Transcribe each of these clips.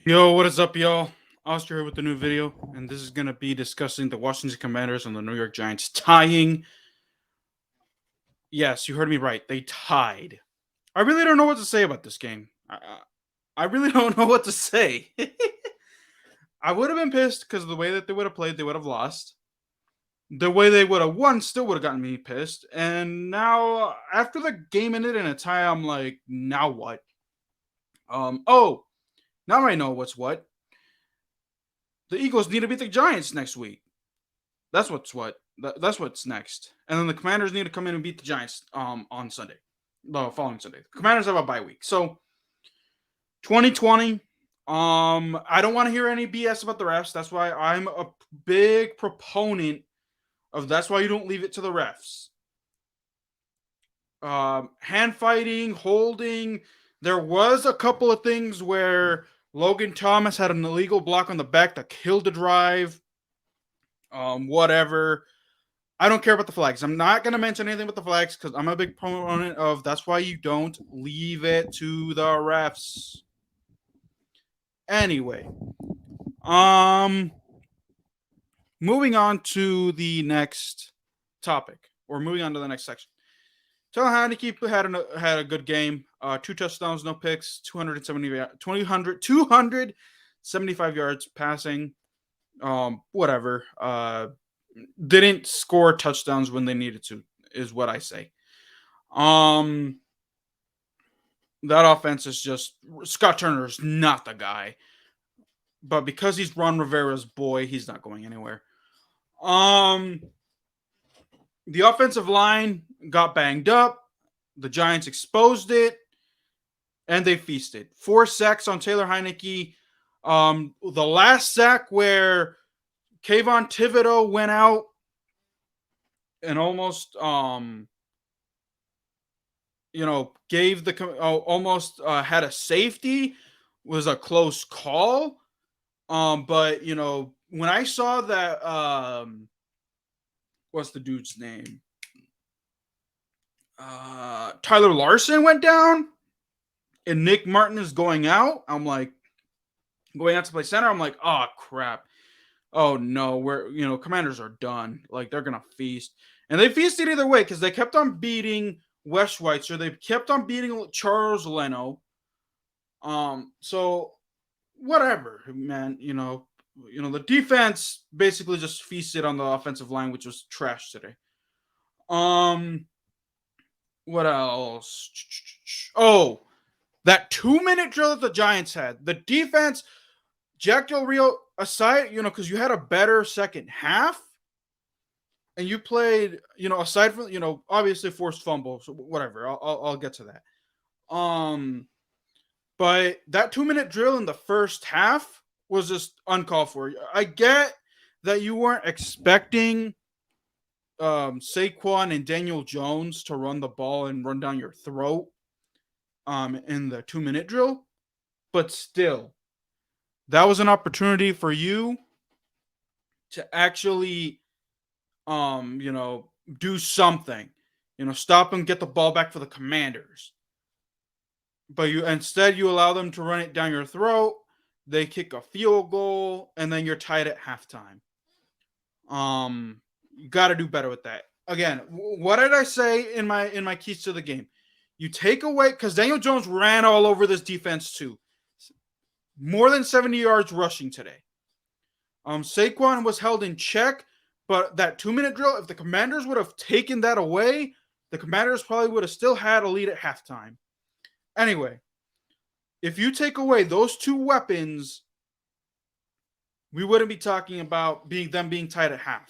Yo, what is up, y'all? Oscar here with the new video, and this is going to be discussing the Washington Commanders and the New York Giants tying. Yes, you heard me right. They tied. I really don't know what to say about this game. I really don't know what to say. I would have been pissed because of the way that they would have played, they would have lost. The way they would have won still would have gotten me pissed. And now, after the game ended in a tie, I'm like, now what? Oh, now I know what's what. The Eagles need to beat the Giants next week. That's what's next. And then the Commanders need to come in and beat the Giants on Sunday. The following Sunday. The Commanders have a bye week. So 2020. I don't want to hear any BS about the refs. That's why I'm a big proponent of that's why you don't leave it to the refs. Hand fighting, holding. There was a couple of things where Logan Thomas had an illegal block on the back that killed the drive. Whatever. I don't care about the flags. I'm not going to mention anything about the flags because I'm a big proponent of that's why you don't leave it to the refs. Anyway, moving on to the next topic, or moving on to the next section. Taylor Heineke had a good game. 2 touchdowns, no picks, 275 yards passing. Whatever. Didn't score touchdowns when they needed to, is what I say. That offense is just Scott Turner's not the guy. But because he's Ron Rivera's boy, he's not going anywhere. The offensive line got banged up. The Giants exposed it, and they feasted. 4 sacks on Taylor Heineke. The last sack where Kayvon Thibodeau went out and almost, gave almost had a safety was a close call. But when I saw that, what's the dude's name? Tyler Larson went down, and Nick Martin is going out. I'm like, going out to play center. I'm like, oh crap. Oh no, Commanders are done. Like they're gonna feast, and they feasted either way because they kept on beating Wes Schweitzer. They kept on beating Charles Leno. So whatever, man. The defense basically just feasted on the offensive line, which was trash today. What else? Oh, that 2-minute drill that the Giants had. The defense, Jack Del Rio aside, because you had a better second half, and you played, aside from, obviously forced fumbles, so whatever. I'll get to that. But that 2-minute drill in the first half was just uncalled for. I get that you weren't expecting Saquon and Daniel Jones to run the ball and run down your throat in the 2-minute drill, but still, that was an opportunity for you to actually do something. Stop and get the ball back for the Commanders. But instead you allow them to run it down your throat. They kick a field goal, and then you're tied at halftime. You got to do better with that. Again, what did I say in my keys to the game? You take away, because Daniel Jones ran all over this defense too. More than 70 yards rushing today. Saquon was held in check, but that 2-minute drill, if the Commanders would have taken that away, the Commanders probably would have still had a lead at halftime. Anyway, if you take away those two weapons, we wouldn't be talking about them being tied at half.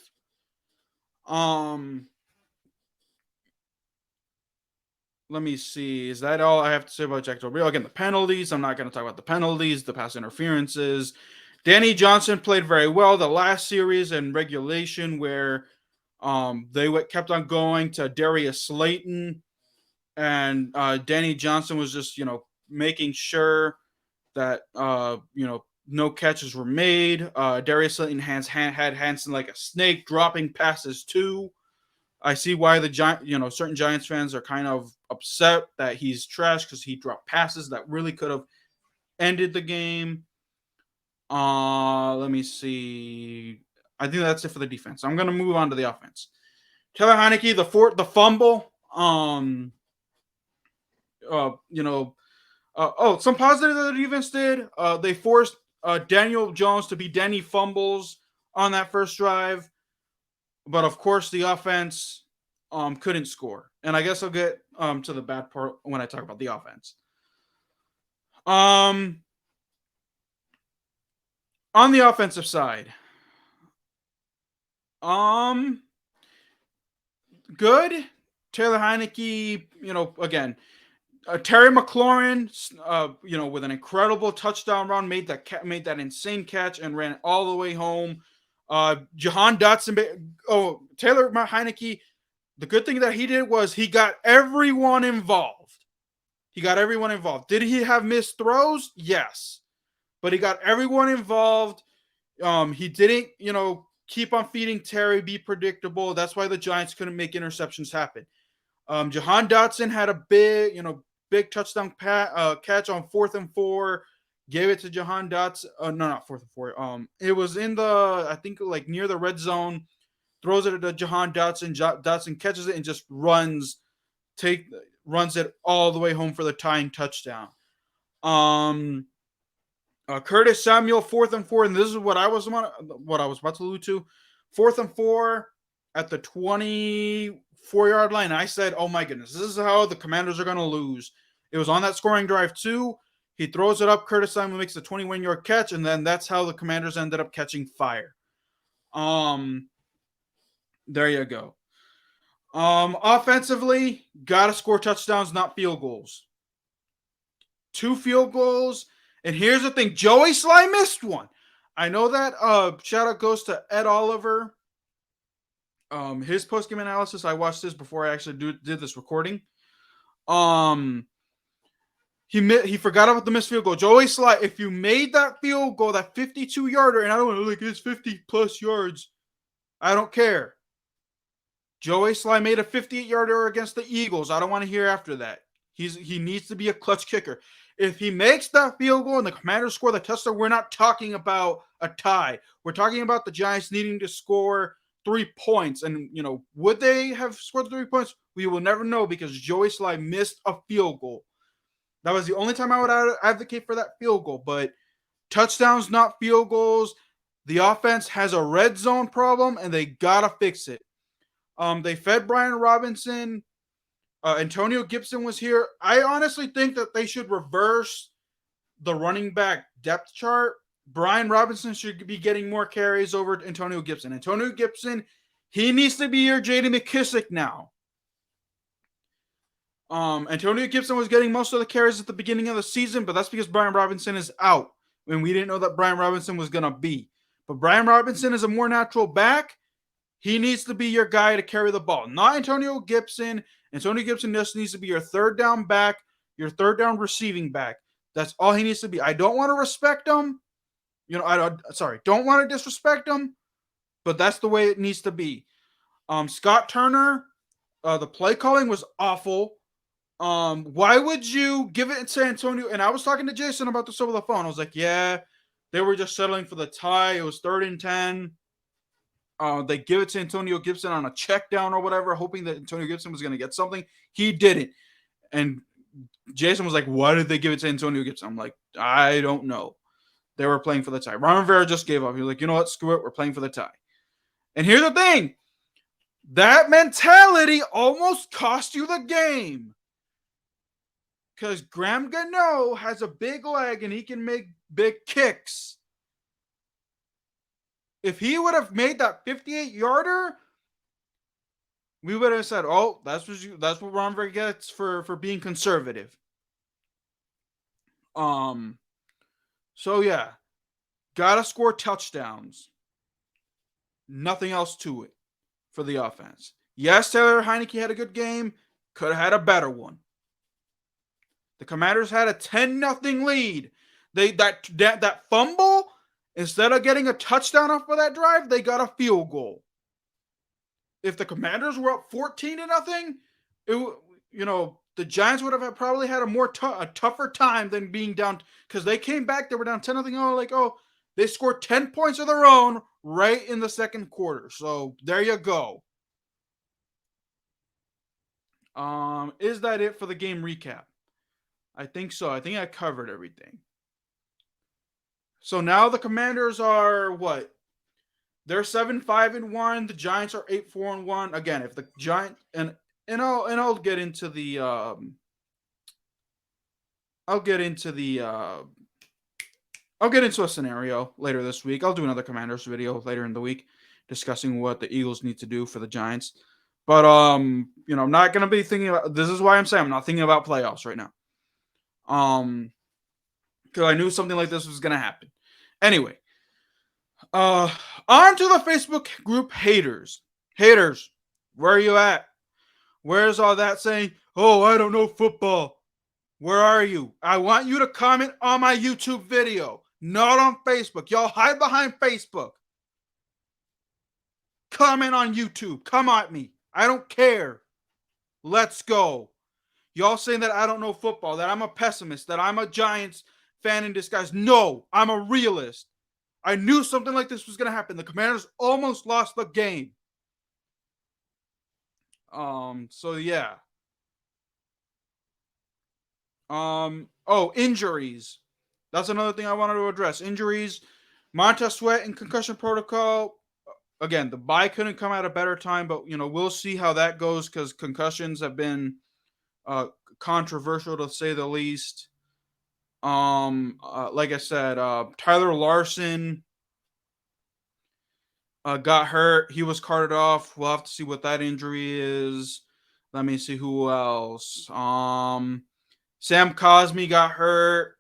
Let me see. Is that all I have to say about Jack Del Rio? Again, the penalties. I'm not going to talk about the penalties, the pass interferences. Danny Johnson played very well the last series and regulation where they kept on going to Darius Slayton, and Danny Johnson was just, making sure that, no catches were made. Darius Slayton had Hansen like a snake, dropping passes too. I see why certain Giants fans are kind of upset that he's trash because he dropped passes that really could have ended the game. Let me see. I think that's it for the defense. I'm gonna move on to the offense. Taylor Heineke, the fumble. You know, some positive that the defense did. They forced Daniel Jones to be Denny fumbles on that first drive, but of course the offense couldn't score. And I guess I'll get to the bad part when I talk about the offense. On the offensive side, good. Taylor Heineke, again, Terry McLaurin, with an incredible touchdown run, made that insane catch and ran all the way home. Jahan Dotson, Taylor Heineke, the good thing that he did was he got everyone involved. Did he have missed throws? Yes. But he got everyone involved. He didn't, keep on feeding Terry, be predictable. That's why the Giants couldn't make interceptions happen. Jahan Dotson had a big touchdown catch on 4th and 4. Gave it to Jahan Dotson. No, not 4th and 4. It was in I think like near the red zone. Throws it to Jahan Dotson. Dotson catches it and just runs it all the way home for the tying touchdown. Curtis Samuel, 4th and 4, and this is what I was about to allude to. 4th and 4 at the 24-yard line. I said, "Oh my goodness, this is how the Commanders are going to lose." It was on that scoring drive too. He throws it up. Curtis Samuel makes a 21-yard catch, and then that's how the Commanders ended up catching fire. There you go. Offensively, gotta score touchdowns, not field goals. 2 field goals. And here's the thing, Joey Sligh missed one. I know that. Shout out goes to Ed Oliver. His post-game analysis, I watched this before I actually did this recording. He forgot about the missed field goal. Joey Sligh, if you made that field goal, that 52-yarder, and I don't want to it's 50-plus yards, I don't care. Joey Sligh made a 58-yarder against the Eagles. I don't want to hear after that. He needs to be a clutch kicker. If he makes that field goal and the Commanders score the touchdown, we're not talking about a tie. We're talking about the Giants needing to score 3 points. And, would they have scored 3 points? We will never know because Joey Sligh missed a field goal. That was the only time I would advocate for that field goal. But touchdowns, not field goals. The offense has a red zone problem, and they got to fix it. They fed Brian Robinson. Antonio Gibson was here. I honestly think that they should reverse the running back depth chart. Brian Robinson should be getting more carries over Antonio Gibson. Antonio Gibson, he needs to be your J.D. McKissick now. Antonio Gibson was getting most of the carries at the beginning of the season, but that's because Brian Robinson is out, and we didn't know that Brian Robinson was going to be. But Brian Robinson is a more natural back. He needs to be your guy to carry the ball, not Antonio Gibson. Antonio Gibson just needs to be your third down back, your third down receiving back. That's all he needs to be. I don't want to respect him. Don't want to disrespect him, but that's the way it needs to be. Scott Turner, the play calling was awful. Why would you give it to Antonio? And I was talking to Jason about this over the phone. I was like, yeah, they were just settling for the tie. It was 3rd and 10. They give it to Antonio Gibson on a check down or whatever, hoping that Antonio Gibson was going to get something. He didn't. And Jason was like, why did they give it to Antonio Gibson? I'm like, I don't know. They were playing for the tie. Ron Rivera just gave up. He was like, you know what? Screw it. We're playing for the tie. And here's the thing. That mentality almost cost you the game. Because Graham Gano has a big leg and he can make big kicks. If he would have made that 58-yarder, we would have said, "Oh, that's what Ron Rivera gets for being conservative." So yeah, gotta score touchdowns. Nothing else to it for the offense. Yes, Taylor Heineke had a good game. Could have had a better one. The Commanders had a 10-0 lead. That fumble. Instead of getting a touchdown off of that drive, they got a field goal. If the Commanders were up 14-0, the Giants would have probably had a tougher time than being down because they came back. They were down 10-0. They scored 10 points of their own right in the second quarter. So there you go. Is that it for the game recap? I think so. I think I covered everything. So now the Commanders are what? They're 7-5-1. The Giants are 8-4-1. Again, if the Giant I'll get into the I'll get into the I'll get into a scenario later this week. I'll do another Commanders video later in the week discussing what the Eagles need to do for the Giants. But I'm not gonna be thinking about this is why I'm saying I'm not thinking about playoffs right now. Because I knew something like this was gonna happen. Anyway, on to the Facebook group haters. Haters, where are you at? Where's all that saying, oh, I don't know football? Where are you? I want you to comment on my YouTube video, not on Facebook. Y'all hide behind Facebook. Comment on YouTube. Come at me. I don't care. Let's go. Y'all saying that I don't know football, that I'm a pessimist, that I'm a Giants fan in disguise. No, I'm a realist. I knew something like this was going to happen. The Commanders almost lost the game. So yeah. Injuries. That's another thing I wanted to address. Injuries. Montez Sweat in concussion protocol. Again, the bye couldn't come at a better time, but we'll see how that goes because concussions have been controversial to say the least. Like I said, Tyler Larson got hurt. He was carted off. We'll have to see what that injury is. Let me see who else. Sam Cosmi got hurt.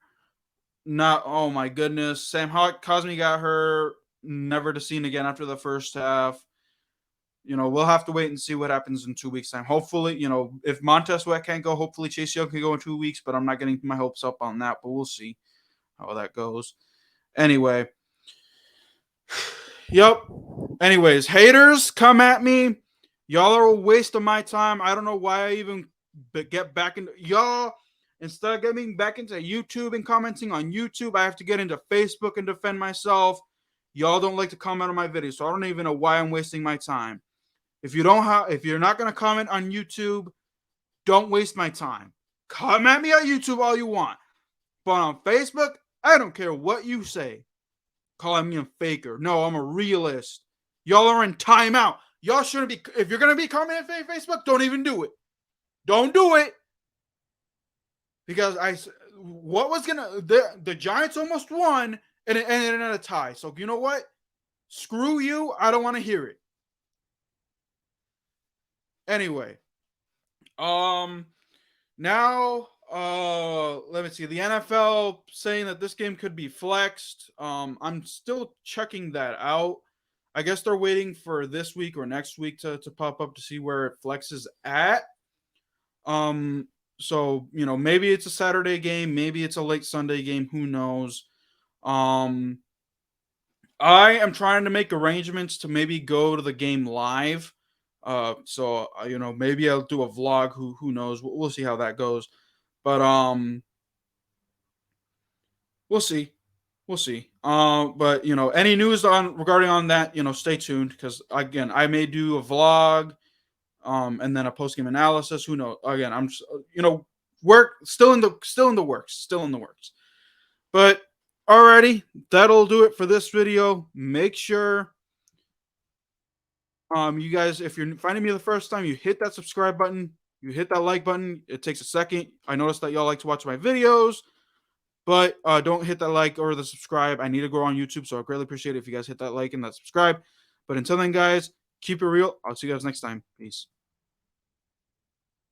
Oh my goodness. Sam Cosmi got hurt. Never to see him again after the first half. We'll have to wait and see what happens in 2 weeks' time. Hopefully, if Montez Sweat can't go, hopefully Chase Young can go in 2 weeks, but I'm not getting my hopes up on that, but we'll see how that goes. Anyway. Yep. Anyways, haters, come at me. Y'all are a waste of my time. I don't know why I even get back into y'all. Instead of getting back into YouTube and commenting on YouTube, I have to get into Facebook and defend myself. Y'all don't like to comment on my videos, so I don't even know why I'm wasting my time. If you're not gonna comment on YouTube, don't waste my time. Come at me on YouTube all you want, but on Facebook, I don't care what you say. Calling me a faker. No, I'm a realist. Y'all are in timeout. Y'all shouldn't be. If you're gonna be commenting on Facebook, don't even do it. Don't do it. Because the Giants almost won and it ended in a tie. So you know what? Screw you. I don't want to hear it. Anyway, now let me see. The NFL saying that this game could be flexed. I'm still checking that out. I guess they're waiting for this week or next week to pop up to see where it flexes at. So maybe it's a Saturday game, maybe it's a late Sunday game, who knows. I am trying to make arrangements to maybe go to the game live. So maybe I'll do a vlog, who knows. We'll see how that goes. But we'll see. We'll see. But any news regarding on that, stay tuned because again, I may do a vlog and then a post-game analysis. Who knows? Again, I'm just, still in the works. But alrighty, that'll do it for this video. Make sure you guys, if you're finding me the first time, you hit that subscribe button, you hit that like button. It takes a second. I noticed that y'all like to watch my videos, but don't hit that like or the subscribe. I need to grow on YouTube, so I greatly appreciate it if you guys hit that like and that subscribe. But until then, guys, keep it real. I'll see you guys next time. Peace.